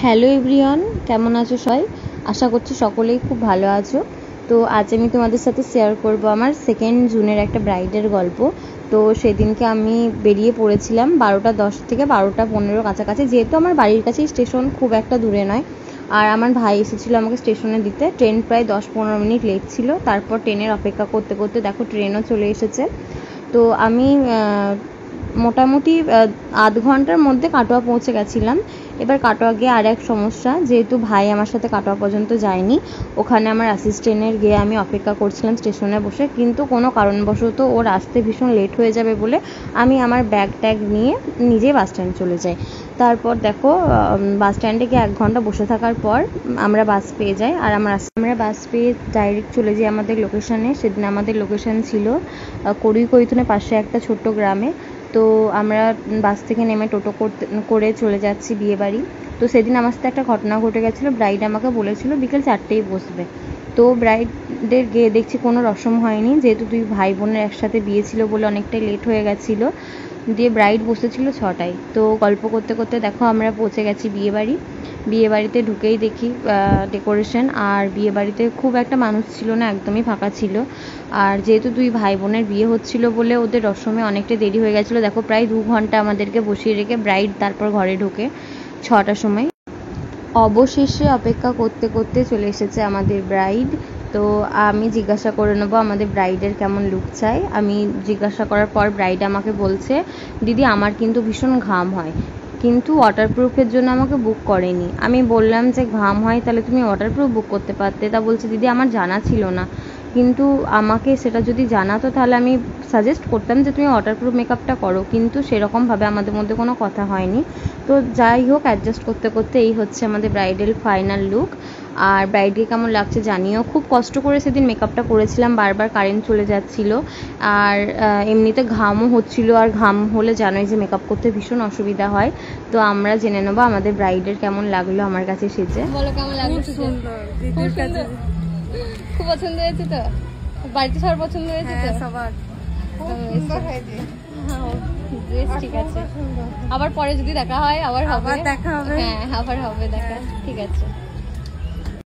Hello everyone, কেমন আছো সবাই? আশা করছি সকলেই খুব ভালো আছো। তো আজ আমি তোমাদের সাথে শেয়ার করব আমার 2 জুনের একটা ব্রাইডের গল্প। তো সেদিনকে আমি বেরিয়ে পড়েছিলাম 12:10 থেকে 12:15 কাছাকাছি, যেহেতু আমার বাড়ির কাছেই স্টেশন, খুব একটা দূরে নয়। আর আমার ভাই এসেছিলো আমাকে স্টেশনে দিতে। ট্রেন প্রায় 10-15 মিনিট লেট ছিল। তারপর ট্রেনের অপেক্ষা করতে করতে দেখো ট্রেনও চলে এসেছে। তো আমি মোটামুটি আধ ঘন্টার মধ্যে কাটোয়া পৌঁছে গেছিলাম। এবার কাটোয়া গিয়ে আর এক সমস্যা, যেহেতু ভাই আমার সাথে কাটোয়া পর্যন্ত যায়নি, ওখানে আমার অ্যাসিস্ট্যান্টের গিয়ে আমি অপেক্ষা করছিলাম স্টেশনে বসে। কিন্তু কোনো কারণবশত ওর আসতে ভীষণ লেট হয়ে যাবে বলে আমি আমার ব্যাগ ট্যাগ নিয়ে নিজেই বাস স্ট্যান্ড চলে যাই। তারপর দেখো বাস স্ট্যান্ডে গিয়ে 1 ঘন্টা বসে থাকার পর আমরা বাস পেয়ে যাই। আর আমরা বাস পেয়ে ডাইরেক্ট চলে যাই আমাদের লোকেশানে। সেদিন আমাদের লোকেশান ছিল কড়ুইকৈথুনের পাশে একটা ছোট্ট গ্রামে। তো আমরা বাস থেকে নেমে টোটো করে চলে যাচ্ছি বিয়েবাড়ি। তো সেদিন আমার সাথে একটা ঘটনা ঘটে গেছিলো। ব্রাইড আমাকে বলেছিল বিকেল 4টেই বসবে। তো ব্রাইডের গিয়ে দেখছি কোনো রসম হয়নি, যেহেতু 2 ভাই বোনের একসাথে বিয়ে ছিল বলে অনেকটাই লেট হয়ে গেছিলো। দিয়ে ব্রাইড বসেছিল 6টায়। তো গল্প করতে করতে দেখো আমরা পৌঁছে গেছি বিয়েবাড়িতে ঢুকেই দেখি ডেকোরেশন। আর বিয়েবাড়িতে খুব একটা মানুষ ছিল না, একদমই ফাঁকা ছিল। আর যেহেতু 2 ভাই বোনের বিয়ে হচ্ছিল বলে ওদের রসমে অনেকটা দেরি হয়ে গেছিলো। দেখো প্রায় 2 ঘন্টা আমাদেরকে বসিয়ে রেখে ব্রাইড তারপর ঘরে ঢোকে 6টার সময়। অবশেষে অপেক্ষা করতে করতে চলে এসেছে আমাদের ব্রাইড। তো আমি জিজ্ঞাসা করে নেবো আমাদের ব্রাইডের কেমন লুক চাই। আমি জিজ্ঞাসা করার পর ব্রাইড আমাকে বলছে, দিদি আমার কিন্তু ভীষণ ঘাম হয়, কিন্তু ওয়াটারপ্রুফের জন্য আমাকে বুক করেনি। আমি বললাম যে ঘাম হয় তাহলে তুমি ওয়াটারপ্রুফ বুক করতে পারতে। তা বলছে দিদি আমার জানা ছিল না, কিন্তু আমাকে সেটা যদি জানাতো তাহলে আমি সাজেস্ট করতাম যে তুমি ওয়াটারপ্রুফ মেকআপটা করো, কিন্তু সেরকমভাবে আমাদের মধ্যে কোনো কথা হয়নি। তো যাই হোক, অ্যাডজাস্ট করতে করতে এই হচ্ছে আমাদের ব্রাইডাল ফাইনাল লুক। আর ব্রাইডকে কেমন লাগছে জানিও। খুব কষ্ট করে সেদিন মেকআপটা করেছিলাম, বারবার কারেন্ট চলে যাচ্ছিল। আর এমনিতে ঘামও হচ্ছিল, আর ঘাম হলে জানোই যে মেকআপ করতে ভীষণ অসুবিধা হয়। তো আমরা জেনে নেবো আমাদের ব্রাইডের কেমন লাগলো আমার কাছে সেজে। বলো কেমন লাগলো? খুব পছন্দ হয়েছে তো? বাড়িতে সবার পছন্দ হয়েছে তো? সবার ঠিক আছে, আবার পরে যদি দেখা হয় আবার হবে। হ্যাঁ আবার হবে দেখা। ঠিক আছে।